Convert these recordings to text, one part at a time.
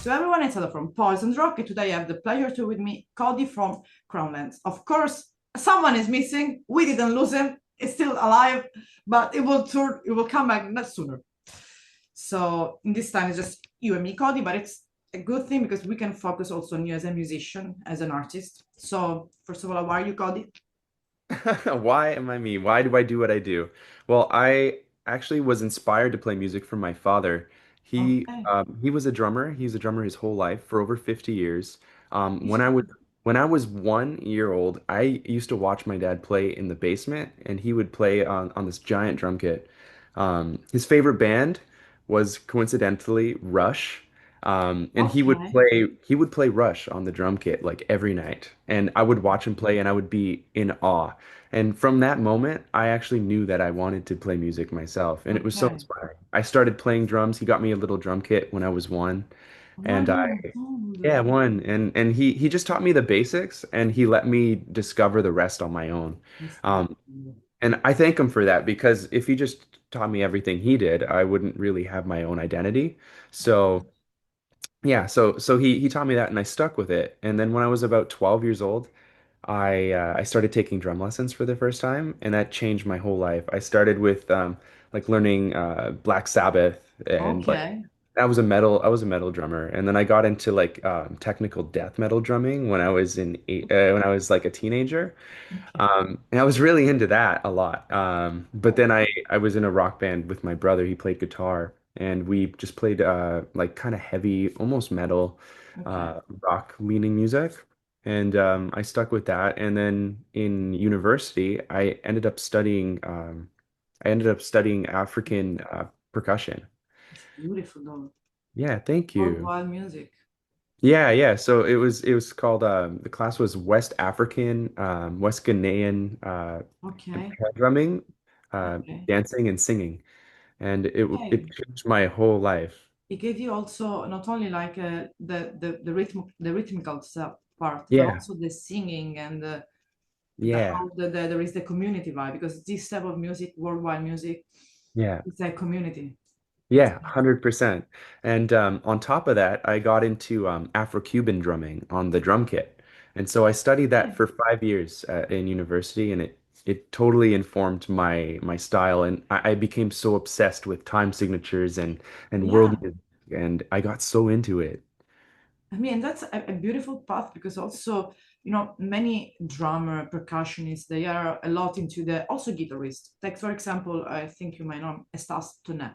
guys to everyone. It's Ada from Poison Rock, and today I have the pleasure to with me Cody from Crownlands. Of course, someone is missing. We didn't lose him. It's still alive, but it will come back much sooner. So in this time it's just you and me, Cody, but it's a good thing because we can focus also on you as a musician, as an artist. So first of all, how are you, Cody? Why am I me? Why do I do what I do? Well, I actually was inspired to play music from my father. Okay. He was a drummer. He was a drummer his whole life for over 50 years. Um, when I was Musician. when I was 1 year old, I used to watch my dad play in the basement, and he would play on this giant drum kit. His favorite band was coincidentally Rush. And Okay. he would play Rush on the drum kit like every night. And I would watch him play and I would be in awe. And from that moment, I actually knew that I wanted to play music myself. And it was so Okay. inspiring. I started playing drums. He got me a little drum kit when I was one. And I 1 year old. Yeah, one. And he just taught me the basics and he let me discover the rest on my own. That's Um, beautiful. and I thank him for that because if he just taught me everything he did, I wouldn't really have my own identity. So yeah, so he taught me that and I stuck with it. And then when I was about 12 years old, I started taking drum lessons for the first time and that changed my whole life. I started with like learning Black Sabbath and like Okay. I was a metal drummer. And then I got into like technical death metal drumming when I was when I was like a teenager. Okay. And I was really into that a lot. But then I was in a rock band with my brother. He played guitar, and we just played like kind of heavy, almost metal, Okay. rock leaning music. And I stuck with that. And then in university, I ended up studying African percussion. It's beautiful though. Yeah, thank you. Worldwide music. Yeah. So it was called the class was West African, West Ghanaian Okay. drumming, Okay. dancing and singing, and it Okay. changed my whole life. It gave you also not only like the rhythmical stuff part, but Yeah, also the singing and the yeah, how there is the community vibe because this type of music, worldwide music, yeah, it's a community. It's yeah, 100%. And on top of that, I got into Afro-Cuban drumming on the drum kit, and so I studied that okay. for 5 years in university, and it totally informed my style, and I became so obsessed with time signatures and Yeah. world music, and I got so into it. I mean, that's a beautiful path because also, many drummer, percussionists, they are a lot into the also guitarist. Like, for example, I think you might know Stas Tonet.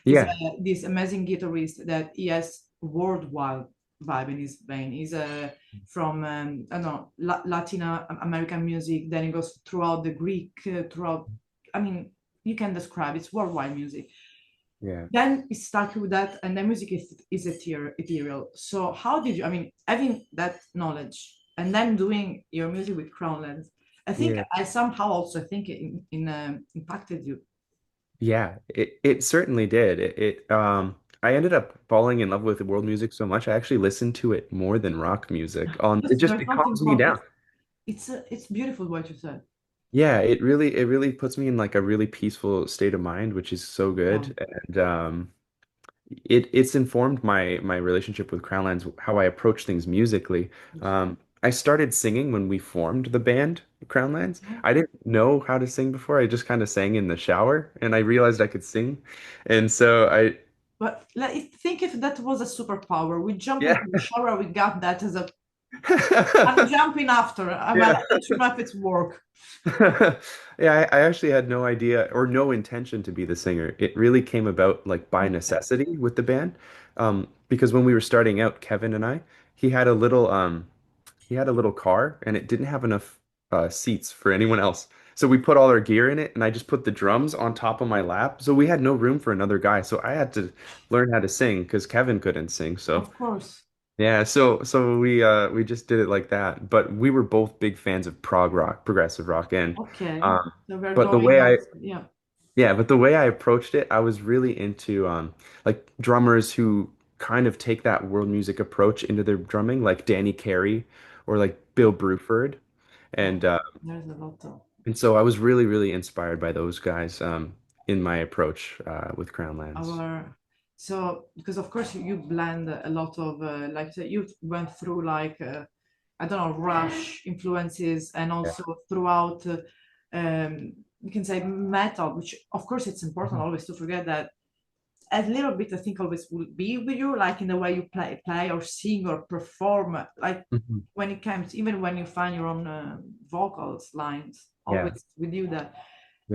He's Yeah, this amazing guitarist that he has worldwide vibe in his vein. He's from I don't know Latin American music. Then he goes throughout the Greek, throughout. I mean, you can describe it's worldwide music. yeah. Then he stuck with that, and the music is ethereal. So how did you? I mean, having that knowledge and then doing your music with Crownlands, I think Yeah. I somehow also think it impacted you. Yeah, it certainly did. I ended up falling in love with world music so much I actually listened to it more than rock music. There's It something calms me called down. it's beautiful what you said. Yeah, it really puts me in like a really peaceful state of mind, which is so Yeah. good. And it's informed my relationship with Crownlands, how I approach things musically. I started singing when we formed the band Crownlands. I didn't know how to sing before. I just kind of sang in the shower, and I realized I could sing. And so But think if that was a superpower. We jump yeah. into the shower, we got that as a. I'm jumping after. I Yeah. don't know if it's work. Yeah, I actually had no idea or no intention to be the singer. It really came about like by Okay. necessity with the band. Because when we were starting out, Kevin and I, he had a little he had a little car and it didn't have enough seats for anyone else. So we put all our gear in it and I just put the drums on top of my lap. So we had no room for another guy. So I had to learn how to sing because Kevin couldn't sing. So Of course. yeah, so we just did it like that. But we were both big fans of prog rock, progressive rock, and Okay. um, So we're but the going way I also. Yeah. yeah, but the way I approached it, I was really into like drummers who kind of take that world music approach into their drumming, like Danny Carey or like Bill Bruford, Oh, and there's a lot of. so I was really inspired by those guys in my approach with Crown Lands. Our So because of course you blend a lot of like you said, you went through like I don't know, Rush influences, and Yeah. also throughout you can say metal, which of course it's important Mhm. always to forget that a little bit I think always will be with you, like in the way you play or sing or perform, like Mhm. when it comes, even when you find your own vocals lines, Yeah. always with you that.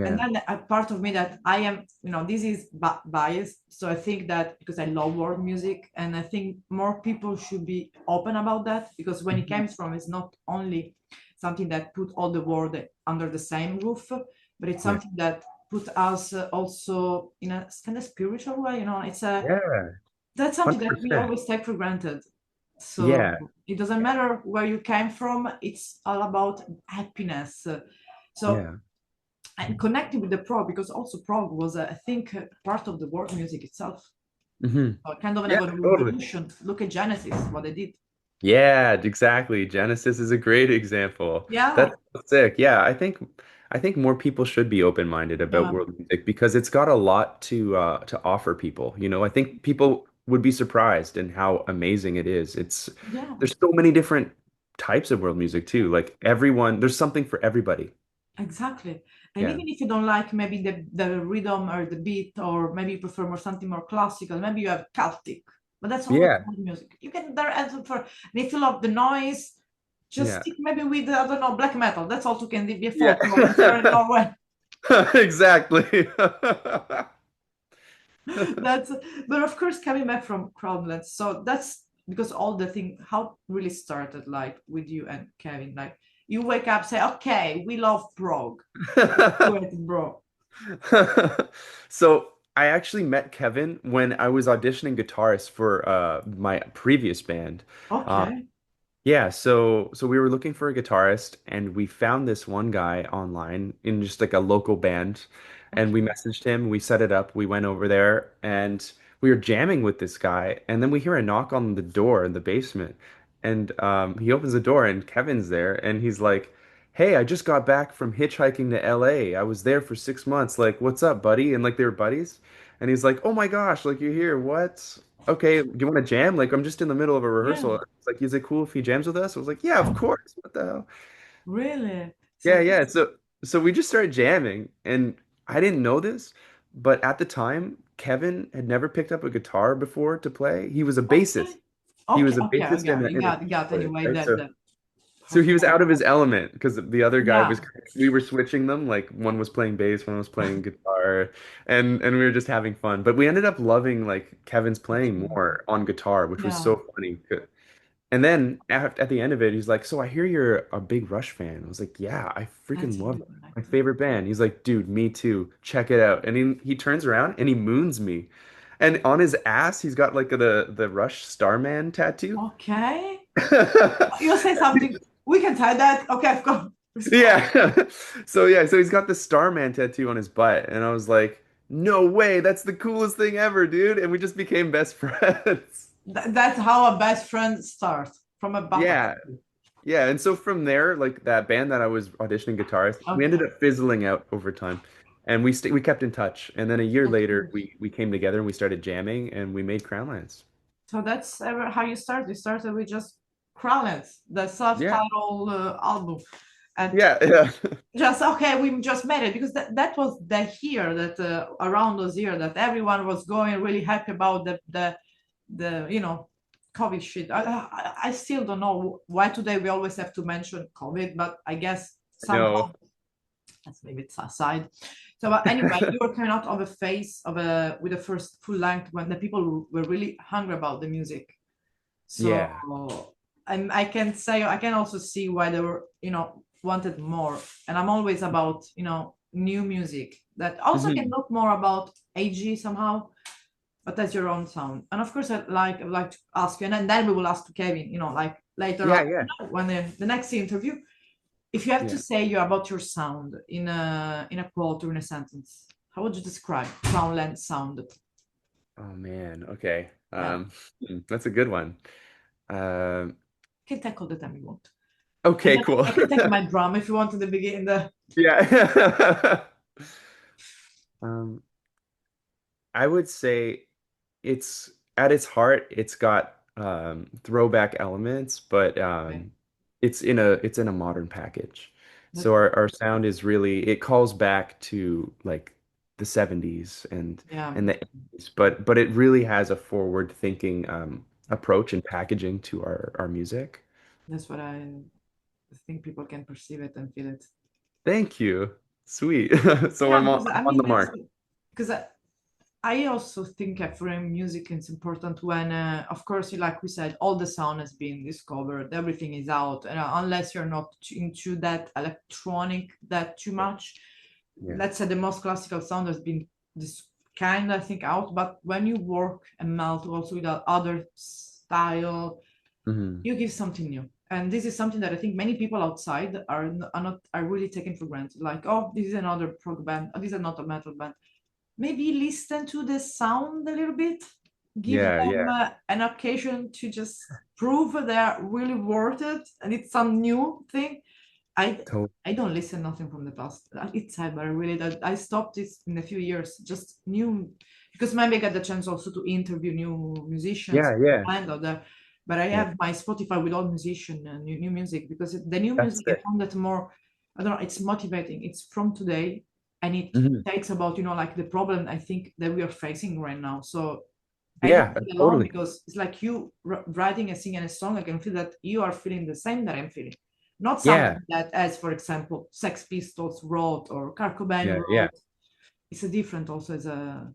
And Yeah. then a part of me that I am, this is biased. So I think that because I love world music, and I think more people should be open about that, because when it Mhm. comes from, it's not only something that put all the world under the same roof, but it's Yeah. something that put us also in a kind of spiritual way. It's a Yeah. that's something that we 100%. always take for granted. So Yeah. it doesn't matter where you came from; it's all about happiness. So Yeah. and connecting with the prog, because also prog was, I think, part of the world music itself. Hmm. Kind of an Yeah, totally. evolution. Look at Genesis, what they did. Yeah, exactly. Genesis is a great example. Yeah, That's sick. Yeah, I think more people should be open-minded about yeah, world music because it's got a lot to offer people. I think people would be surprised in how amazing it is. yeah, There's so many different types of world music too. Like everyone, there's something for everybody. exactly. And Yeah. even if you don't like maybe the rhythm or the beat, or maybe you prefer more something more classical, maybe you have Celtic, but that's always Yeah. good music. You can there add for, and if you love the noise, just Yeah. stick maybe with I don't know, black metal. That's also can be a Yeah. folklore if you're in Norway. Exactly. That's but of course coming back from Crowdlands, so that's because all the thing how really started like with you and Kevin, like you wake up say okay we love prog, do it bro. So I actually met Kevin when I was auditioning guitarist for my previous band. Um, Okay, yeah, so we were looking for a guitarist and we found this one guy online in just like a local band and we okay, messaged him, we set it up, we went over there and we were jamming with this guy and then we hear a knock on the door in the basement and he opens the door and Kevin's there and he's like, "Hey, I just got back from hitchhiking to LA. I was there for 6 months. Like, what's up, buddy?" And like they were buddies. And he's like, "Oh my gosh, like you're here. What? Okay, do you want to jam? Like I'm just in the middle of a yeah, rehearsal." It's like, "Is it cool if he jams with us?" I was like, "Yeah, of course. What the hell?" really, Yeah, so yeah. that's So we just started jamming and I didn't know this, but at the time, Kevin had never picked up a guitar before to play. He was a okay, bassist. He okay, was a okay, bassist yeah, and you and a got keyboard, anyway right? that So he was okay, out of his element because the other guy yeah, was we were switching them like one was playing bass, one was playing guitar and we were just having fun. But we ended up loving like Kevin's playing more on guitar, which was yeah, so funny. And then at the end of it, he's like, "So I hear you're a big Rush fan." I was like, "Yeah, I that's freaking love really them. My connected. favorite band." He's like, "Dude, me too. Check it out." And he turns around and he moons me. And on his ass, he's got like the Rush Starman tattoo. Okay, you'll say something, we can tie that, okay, I've got respond. Yeah. So he's got the Starman tattoo on his butt, and I was like, "No way, that's the coolest thing ever, dude!" And we just became best friends. That's how a best friend starts from a button. Yeah, yeah. And so from there, like that band that I was auditioning guitarist, we ended Okay. up fizzling out over time, and we kept in touch. And then a year later, Okay. we came together and we started jamming, and we made Crownlands. So that's how you started. You started with just Crowlands, the Yeah, self-titled album. And yeah, yeah. just, okay, we just made it because that was the year that around those year that everyone was going really happy about the COVID shit. I still don't know why today we always have to mention COVID, but I guess somehow No. let's leave it aside. So anyway, you were coming out of a phase of a with the first full length when the people were really hungry about the music. So Yeah. I can say I can also see why they were wanted more. And I'm always about new music that also can Mhm. look more about AG somehow, but that's your own sound. And of course, I'd like to ask you, and then we will ask to Kevin. Like later on Yeah, yeah, when the next interview, if you have to yeah. say you about your sound in a quote or in a sentence, how would you describe Crownland sound? Oh man. Okay. Yeah, That's a good one. Um, you can take all the time you want. And okay, then cool. I can take my drum if you want in the beginning. Yeah. Um, I would say it's at its heart, it's got throwback elements, but Okay. it's in a modern package. That's So our sound is really it calls back to like the 70s yeah, and the 80s, but it really has a forward thinking approach and packaging to our music. that's what I think people can perceive it and feel it. Thank you. Sweet. So Yeah, because I'm I on mean, the mark. because I also think for music it's important when, of course, like we said, all the sound has been discovered, everything is out, and unless you're not into that electronic that too much, Yeah. let's say the most classical sound has been this kind, I think, out. But when you work and melt also with other style, Hmm. you give something new. And this is something that I think many people outside are really taken for granted. Like, oh, this is another prog band, oh, this is not a metal band. Maybe listen to the sound a little bit, give Yeah, them yeah. an occasion to just prove they're really worth it, and it's some new thing. I Totally. I don't listen nothing from the past. It's sad, but I really that I stopped this in a few years. Just new, because maybe I got the chance also to interview new musicians Yeah, yeah. and other. But I Yeah. have my Spotify with all musician and new music, because the new That's music I it. found that more, I don't know, it's motivating. It's from today, and it Mhm. takes about, like the problem I think that we are facing right now. So I don't Yeah, feel alone, totally. because it's like you writing and singing a song. I can feel that you are feeling the same that I'm feeling. Not Yeah, something that, as for example, Sex Pistols wrote or Kurt Cobain yeah, yeah, wrote. It's a different also as a.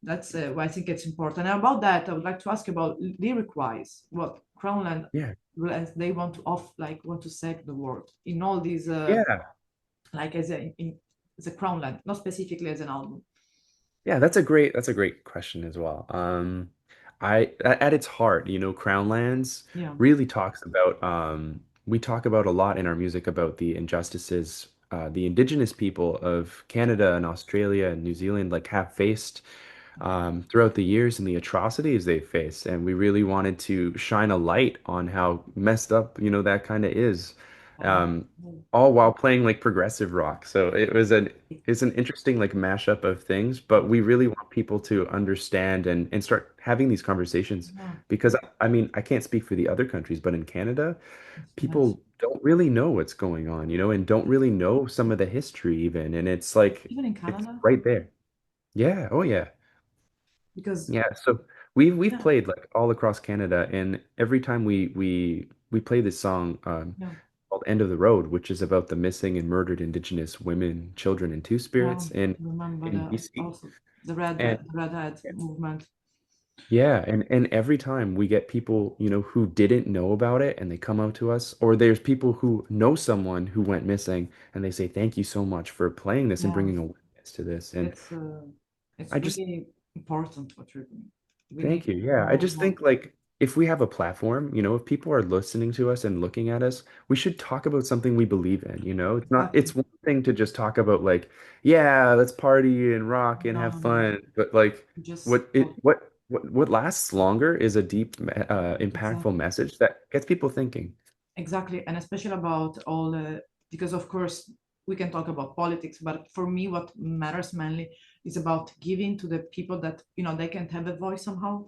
That's why I think it's important. And about that, I would like to ask you about lyric wise, what Crownland yeah, they want to want to say to the world in all these yeah. like as a Crownland, not specifically as an album. Yeah, that's a great question as well. At its heart, Crown Lands Yeah. really talks about we talk about a lot in our music about the injustices the indigenous people of Canada and Australia and New Zealand like have faced throughout the years and the atrocities they face. And we really wanted to shine a light on how messed up, that kind of is, Uh, um, all while playing like progressive rock. So it's an interesting like mashup of things, but we really want people to understand and start having these conversations yeah, because I mean, I can't speak for the other countries, but in Canada, it's nice. people don't really know what's going on, and don't really know some of the history even. And it's like, Even in it's Canada, right there. Yeah. Oh, yeah. because Yeah, so we've yeah, played like all across Canada, and every time we play this song yeah, called "End of the Road," which is about the missing and murdered Indigenous women, children, and two yeah. spirits Remember in the BC, also the and redhead movement. yeah, and every time we get people who didn't know about it, and they come out to us, or there's people who know someone who went missing, and they say thank you so much for playing this and Yeah, bringing awareness to this, and it's it's I just really important what you're doing. We need Thank you. Yeah, I more just more. think like if we have a platform, if people are listening to us and looking at us, we should talk about something we believe in. Exactly. It's one thing to just talk about like, yeah, let's party and rock and No, have no, no. fun, but like Just talk. what lasts longer is a deep impactful Exactly. message that gets people thinking. Exactly, and especially about all because of course we can talk about politics, but for me what matters mainly is about giving to the people that they can have a voice somehow.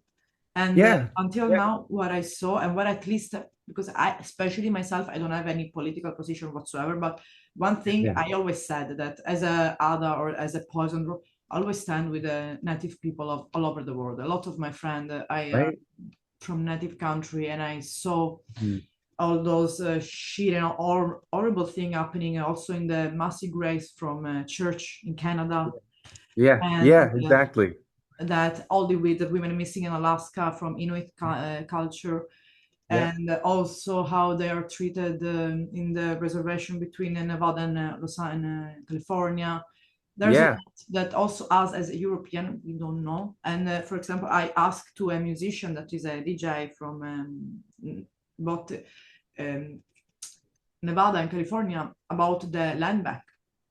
And Yeah. until Yeah. now, what I saw and what at least because I, especially myself, I don't have any political position whatsoever. But one thing Yeah. I always said that as a Ada or as a poison, I always stand with the native people of all over the world. A lot of my friends, I Right? from native country, and I saw Mhm. all those shit and all horrible thing happening also in the massive graves from church in Canada, Yeah. and Yeah, exactly. that all the women missing in Alaska from Inuit culture, Yeah. and also how they are treated in the reservation between Nevada and California. There's a Yeah. lot that also us as a European we don't know. And for example, I asked to a musician that is a DJ from both um, Nevada and California about the land back,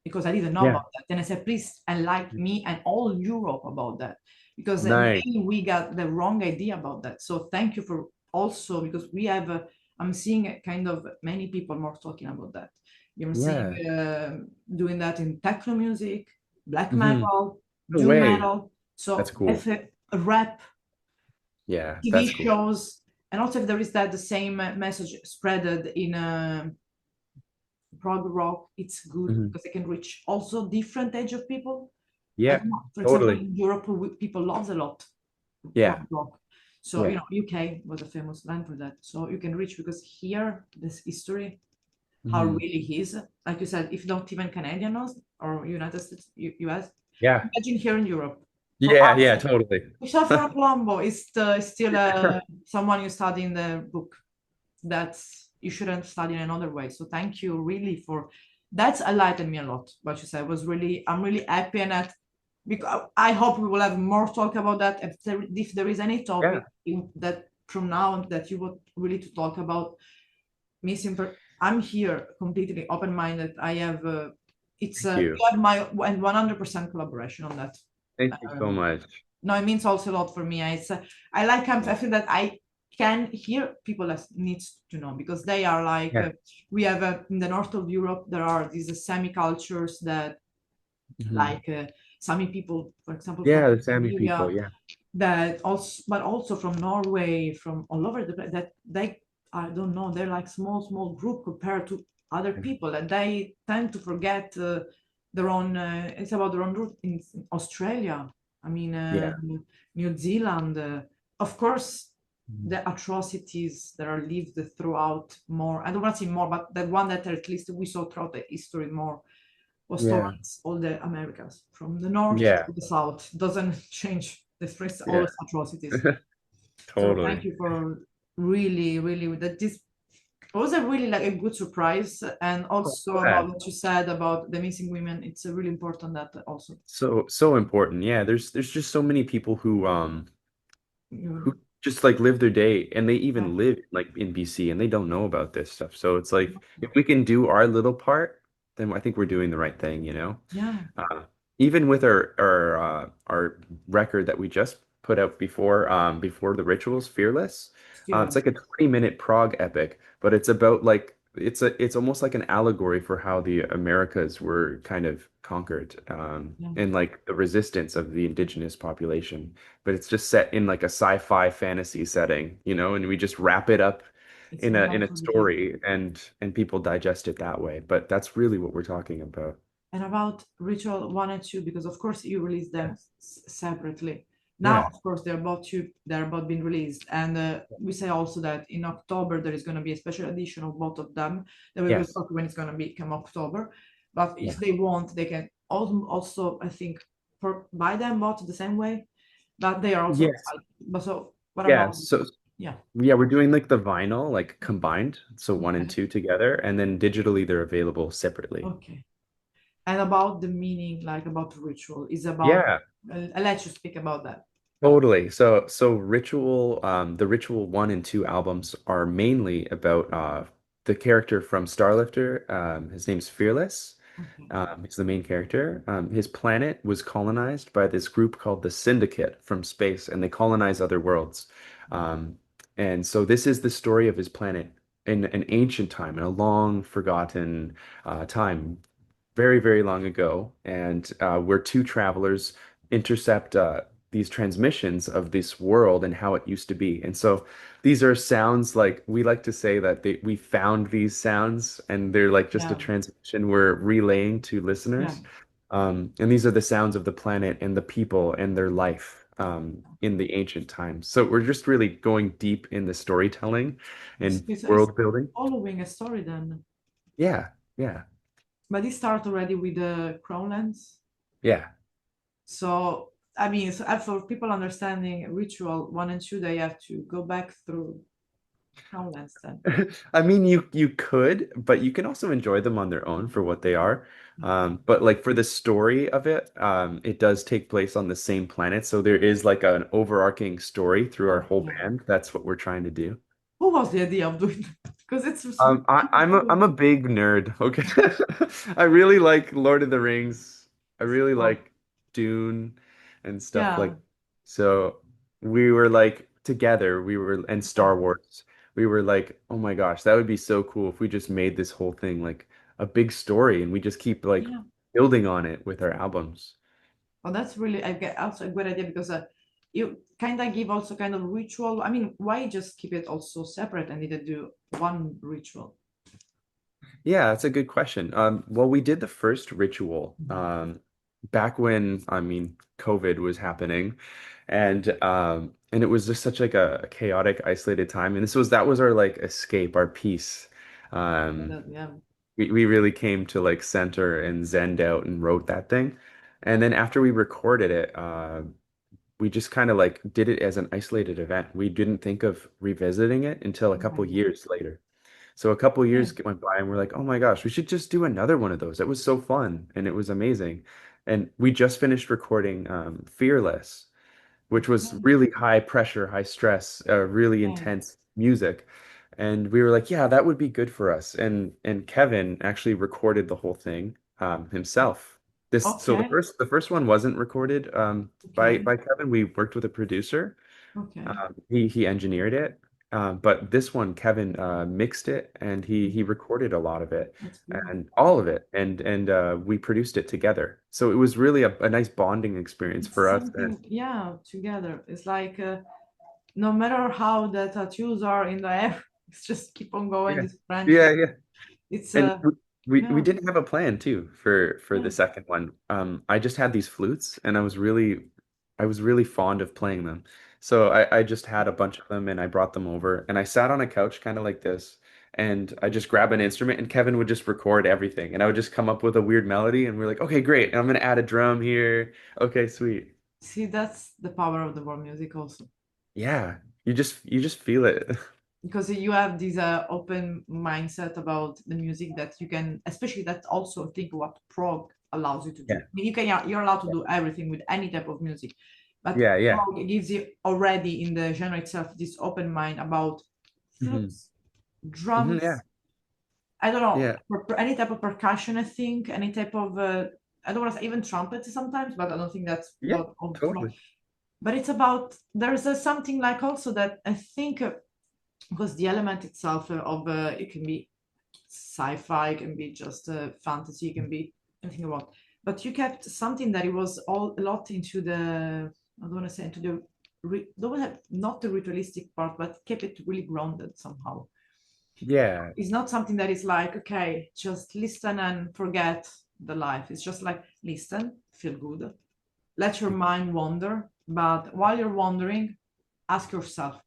because I didn't know Yeah. about that. And I said, please enlighten me and all Europe about that, because Nice. maybe we got the wrong idea about that. So thank you for also, because we have, I'm seeing kind of many people more talking about that. I'm seeing Yeah. doing that in techno music, black Hmm. metal, No doom way. metal. That's So cool. rap. Yeah, TV that's cool. shows, and also if there is that the same message spreaded in prog rock, it's good Hmm. because it can reach also different age of people. I Yeah, don't know. For example, totally. in Europe, people loves a lot prog Yeah, rock. So, yeah. UK was a famous land for that. So you can reach because here, this history, how Hmm. really he is. Like you said, if not even Canadian knows or United States, US, Yeah. imagine here in Europe. For Yeah, us, yeah, totally. Christopher Colombo is still someone you study in the book. That's you shouldn't study in another way. So thank you really for that's enlightened me a lot. What you said was really I'm really happy and that because I hope we will have more talk about that. If there is any Yeah, topic that from now that you would really to talk about missing, I'm here completely open-minded. I have it's thank you you. have my 100% collaboration on that. Thank you so Um, much. no, it means also a lot for me. I like I feel that I can hear people that needs to know because they are like Yeah. we have in the north of Europe there are these Sami cultures that Hmm. like Sami people, for example, from Yeah, the Sami people. Scandinavia, Yeah. that also but also from Norway, from all over the place that they I don't know they're like small group compared to other people and they tend to forget their own it's about their own root in Australia. I mean, Yeah. New Zealand, of course, Mhm. the atrocities that are lived throughout more. I don't want to say more, but the one that at least we saw throughout the history more was Yeah. towards all the Americas, from the north Yeah. to the south. Doesn't change the first Yeah. all atrocities. So thank Totally. you for really that this was a really like a good surprise, and Oh, also about glad. what you said about the missing women. It's really important that also So important. Yeah, there's just so many people who you, just like live their day and they yeah, even live like in BC and they don't know about this stuff. So it's like if we can do our little part, then I think we're doing the right thing, you know? yeah, Uh, Even with our record that we just put out before the rituals, Fearless. It's like fearless. a 20-minute prog epic, but it's about like it's almost like an allegory for how the Americas were kind of conquered, Yeah, and like the resistance of the indigenous population. But it's just set in like a sci-fi fantasy setting, you know, and we just wrap it up it's in a wonderful because story and people digest it that way. But that's really what we're talking about. and about Ritual 1 and 2, because of course you release them separately. Now, Yeah. of course, they're both being released, and we say also that in October there is going to be a special edition of both of them that we will Yes. talk when it's going to be come October. But if Yeah. they want, they can also I think buy them both the same way, but they are also Yes. outside. But so what Yeah. about So yeah? yeah, we're doing like the vinyl like combined, so one and Okay, two together, and then digitally they're available separately. okay. And about the meaning, like about ritual, is about. Yeah, I'll let you speak about that. totally. So Ritual, the Ritual 1 and 2 albums are mainly about the character from Starlifter. His name's Fearless. Okay. He's the main character. His planet was colonized by this group called the Syndicate from space, and they colonize other worlds. Um, and so this is the story of his planet in an ancient time, in a long forgotten time, very, very long ago. And where two travelers intercept these transmissions of this world and how it used to be. And so these are sounds like we like to say that we found these sounds and they're like just a Yeah, transmission we're relaying to yeah. listeners. And these are the sounds of the planet and the people and their life in the ancient times. So we're just really going deep in the storytelling and It's world building. following a story then. Yeah, yeah, But it started already with the Crownlands. yeah. So, I mean, so for people understanding ritual 1 and 2, they have to go back through Crownlands then. I mean, you could, but you can also enjoy them on their own for what they are. But like for the story of it, it does take place on the same planet, so there is like an overarching story through our whole Okay. band. That's what we're trying to do. Who was the idea of doing that? Because it's really I'm cool. a big nerd. Okay, I really like Lord of the Rings. I really Oh, like Dune and stuff yeah, like. So we were like together. We were and yeah, Star Wars. We were like, oh my gosh, that would be so cool if we just made this whole thing like a big story and we just keep like yeah. building on it with our albums. Well, that's really I get also a good idea because you kind of give also kind of ritual. I mean, why just keep it also separate and either do one ritual? Yeah, that's a good question. Well, we did the first ritual back when, I mean, COVID was happening, and it was just such like a chaotic, isolated time. And that was our like escape, our peace. Um, Yeah. we really came to like center and zenned out and wrote that thing. And then after we recorded it, we just kind of like did it as an isolated event. We didn't think of revisiting it until a couple Okay. years later. So a couple Yeah. years went by and we're like, oh my gosh, we should just do another one of those. It was so fun and it was amazing. And we just finished recording Fearless, which was Okay. really high pressure, high stress, really Okay. intense music. And we were like, yeah, that would be good for us. And Kevin actually recorded the whole thing himself. So Okay. the first one wasn't recorded Okay. by Kevin. We worked with a producer. Okay. He engineered it. But this one, Kevin mixed it and he recorded a lot of it That's beautiful. and all of it and we produced it together. So it was really a nice bonding experience It's for us. And something, yeah, together. It's like no matter how the tattoos are in the air, it's just keep on going, yeah, this friendship. yeah, yeah. It's And we yeah, didn't have a plan too for yeah. the second one. I just had these flutes and I was really fond of playing them. So I just had a bunch of them and I brought them over and I sat on a couch kind of like this and I just grab an instrument and Kevin would just record everything and I would just come up with a weird melody and we're like, okay, great. And I'm gonna add a drum here. Okay, sweet. See, that's the power of the world music also. Yeah. You just feel it. Because you have this open mindset about the music that you can, especially that also think what prog allows you to do. Yeah. I mean, you're allowed to do everything with any type of music, but Yeah, yeah. prog gives you already in the genre itself this open mind about Hmm. flutes, Hmm, yeah. drums. I don't know, Yeah. any type of percussion. I think any type of I don't want to say even trumpets sometimes, but I don't think that's Yeah, what of prog. totally. But it's about there's something like also that I think. Because the element itself of it can be sci-fi, it can be just fantasy, it can be anything about. But you kept something that it was all a lot into the I don't want to say into the don't have not the ritualistic part, but kept it really grounded somehow. Yeah. It's not something that is like okay, just listen and forget the life. It's just like listen, feel good, let your mind wander, but while you're wandering, ask yourself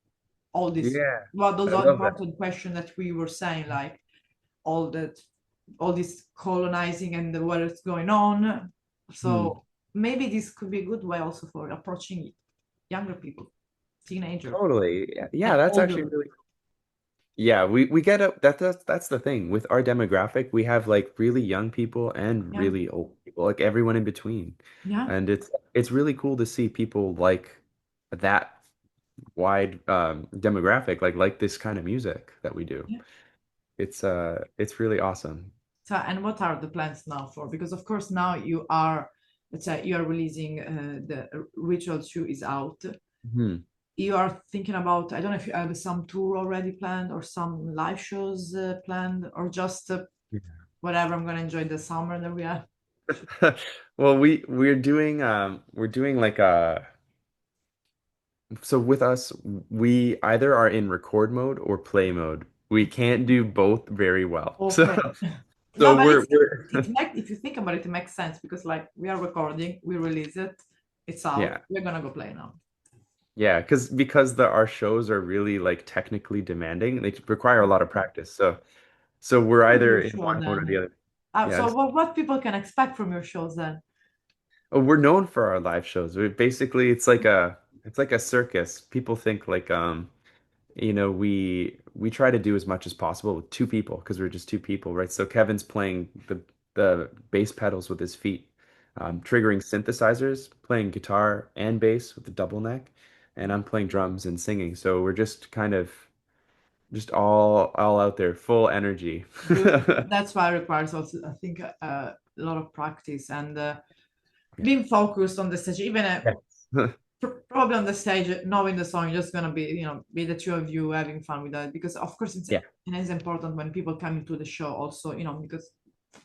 all this Yeah. what those I are love that. important questions that we were saying like all that all this colonizing and what is going on, Hmm. so maybe this could be a good way also for approaching younger people, teenager Totally. Yeah, yeah, and that's actually older. really cool. Yeah, we get up that's the thing. With our demographic, we have like really young people and Yeah, really old people, like everyone in between. yeah, And it's really cool to see people like that wide demographic, like this kind of music that we do. yeah. It's really awesome. So and what are the plans now for, because of course now you are, let's say you are releasing the ritual 2 is out, Hmm. you are thinking about, I don't know if you have some tour already planned or some live shows planned or just whatever, I'm gonna enjoy the summer that we have. Well, we're doing like a so with us, we either are in record mode or play mode. We can't do both very well. Okay. So No, but we're it makes, if you think about it, it makes sense because like we are recording, we release it, it's out, yeah. we're gonna go play now. Yeah, because our shows are really like technically demanding. They require a lot of practice. So we're What is either your in show one mode or the then? other. So Yes. what people can expect from your shows then? Oh, we're known for our live shows. Basically it's like a circus. People think like you know, we try to do as much as possible with two people because we're just two people, right? So Kevin's playing the bass pedals with his feet, triggering synthesizers, playing guitar and bass with the double neck, and I'm playing drums and singing. So we're just kind of just all out there, full energy. That's why it requires also, I think, a lot of practice and Yeah. being focused on the stage, even Yes. probably on the stage, knowing the song, you're just gonna be, be the two of you having fun with that. Because of course Yeah. it is important when people come into the show also, because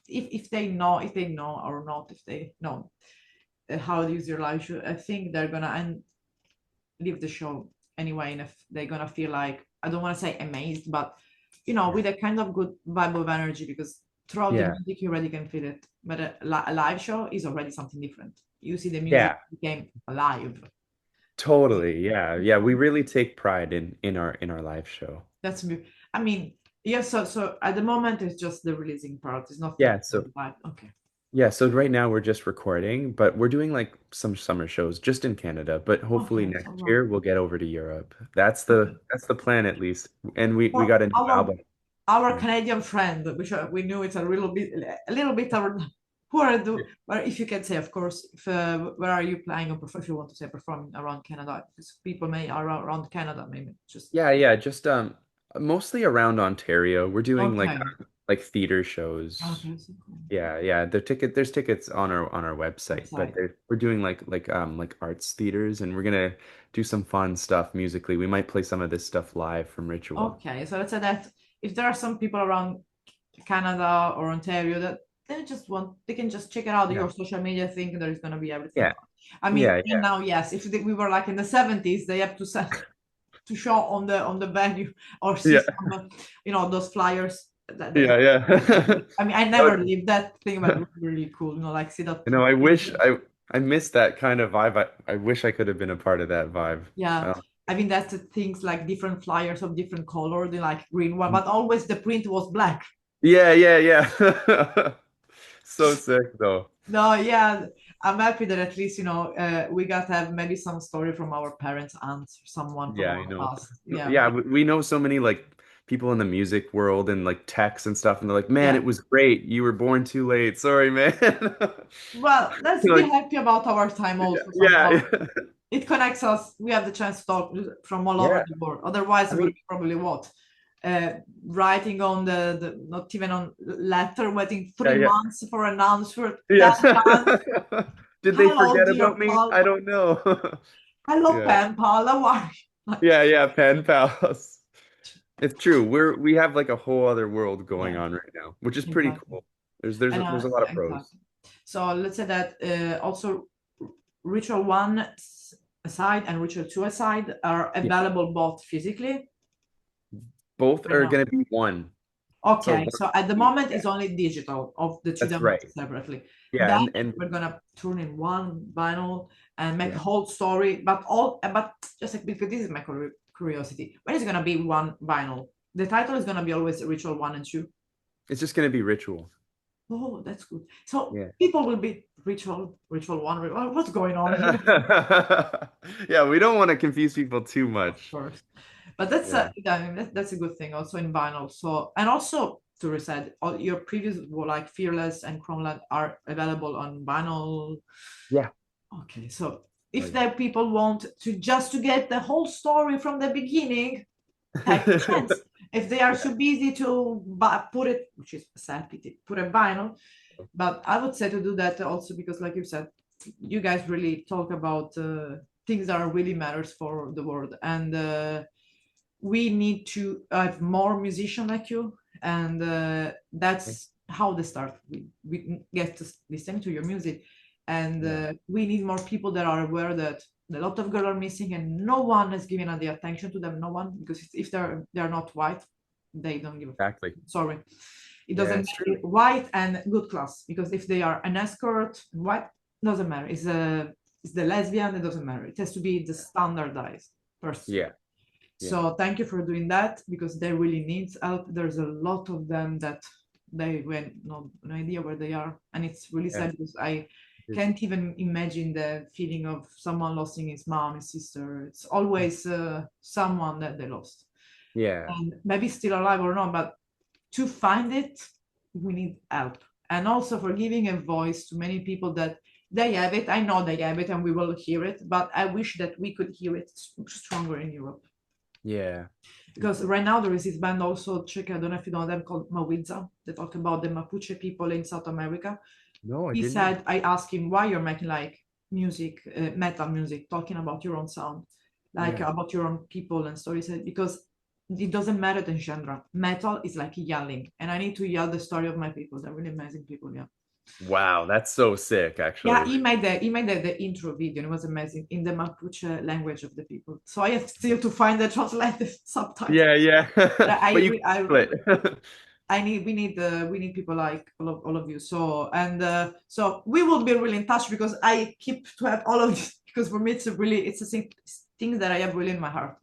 if they know or not, if they know how to use your live show, I think they're gonna, and leave the show anyway, and if they're gonna feel like, I don't want to say amazed, but you know, with a kind of good vibe of energy, because throughout the music you already can feel it. But a live show is already something different. You see the music became alive. Totally. Yeah. We really take pride in our live show. That's, I mean, yeah, so at the moment it's just the releasing part. It's not live. Okay. Yeah, so right now we're just recording, but we're doing like some summer shows just in Canada, but hopefully next year we'll get over to Europe. That's the plan at least. And we got a new album. Our Canadian friend, which we knew it's a little bit who are the, well, if you can say, of course, where are you playing, or if you want to say performing around Canada, because people may around Canada, maybe just just mostly around Ontario. We're doing like theater shows. Okay, so cool. Yeah. There's tickets on our website, but we're doing like arts theaters, and we're gonna do some fun stuff musically. We might play some of this stuff live from Ritual. Okay, so let's say that if there are some people around Canada or Ontario that they can just check it out your social media, think there's gonna be everything. I mean, and now, yes, if we were like in the 70s, they have to show on the venue or see some, those flyers. I mean, I never lived that thing, but it was really cool, like see that. I wish I missed that kind of vibe. I wish I could have been a part of that vibe. I mean, that's the things, like different flyers of different color, like green one, but always the print was black. Yeah. So sick though. No, yeah, I'm happy that at least we got to have maybe some story from our parents, aunts, someone from our past. We know so many like people in the music world and like techs and stuff, and they're like, man, it was great, you were born too late, sorry man. Well, let's be happy about our time also. It connects us. We have the chance to talk from all over the world. Otherwise, we probably writing on the not even on letter, waiting 3 months for an answer. Did they forget about me? I don't know. Hello, pen pal. How are you? Pen pals. It's true. We have like a whole other world going on right now, which is pretty cool. There's a lot of pros. So let's say that also Ritual 1 aside and Ritual 2 aside are available both physically. Both are going to be one. Okay, so at the moment it's only digital of the two demos separately. Yeah, and we're gonna turn in one vinyl and make a whole story, but just like, because this is my curiosity, when is it gonna be one vinyl? The title is gonna be always Ritual 1 and 2. It's just gonna be Ritual. Oh, that's good. So people will be Ritual 1. What's going on here? We don't want to confuse people too much. Of course. But that's that's a good thing also in vinyl. So, and also to said, all your previous like Fearless and Chromeland are available on vinyl. Yeah. Okay, so if the people want to get the whole story from the beginning, take a chance. If they are too busy to put it, which is a sad pity, put a vinyl. But I would say to do that also because, like you said, you guys really talk about things that really matters for the world, and we need to have more musicians like you, and that's how they start. We get to listen to your music, and we need more people that are aware that a lot of girls are missing and no one is giving the attention to them. No one, because if they're not white, they don't give a sorry. It doesn't matter white and good class, because if they are an escort, white, doesn't matter. It's the lesbian, it doesn't matter. It has to be the standardized person. So thank you for doing that, because they really need help. There's a lot of them that they have no idea where they are, and it's really sad because I can't even imagine the feeling of someone losing his mom, his sister. It's always someone that they lost. And maybe still alive or not, but to find it, we need help. And also for giving a voice to many people that they have it. I know they have it and we will hear it, but I wish that we could hear it stronger in Europe. Because right now there is this band also, I don't know if you know them, called Mawiza. They talk about the Mapuche people in South America. No, I he didn't. said, I asked him why you're making like music, metal music, talking about your own sound, like about your own people and stories. Because it doesn't matter the genre. Metal is like yelling, and I need to yell the story of my people. They're really amazing people. Wow, that's so sick, Yeah, actually. he made the intro video and it was amazing in the Mapuche language of the people. So I have still to find the translated subtitles. Yeah, yeah. But you I can split. I need we need people like all of you. So and so we will be really in touch because I keep to have all of this because for me it's a really it's a thing that I have really in my heart.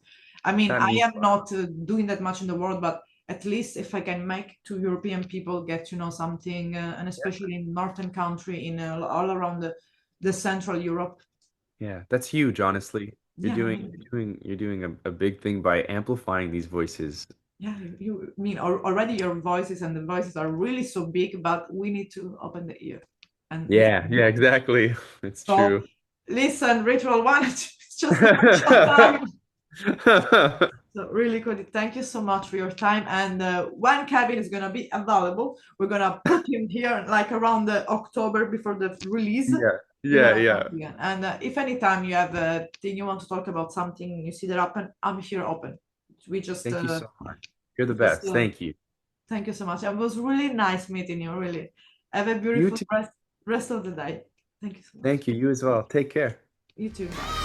I mean, That I means am not doing that much in the world, but at least if I can make two European people get to know something, and especially in northern country, in all around the Central Europe. yeah, that's huge, honestly. You're Yeah, doing you're doing a big thing by amplifying these voices. yeah. You I mean already your voices and the voices are really so big, but we need to open the ear and Yeah, yeah, exactly. It's so true. listen, Ritual One, it's just a short time. So really, Cody, thank you so much for your time. And when Kevin is gonna be available, we're gonna put him here like around the October before the release. Yeah, We're yeah, gonna yeah. talk again. And if anytime you have a thing you want to talk about something, you see that open, I'm here open. We just Thank you so much. You're the best. Thank you. thank you so much. It was really nice meeting you. Really, have a You beautiful too. rest of the day. Thank you so much. Thank you. You as well. Take care. You too. Bye.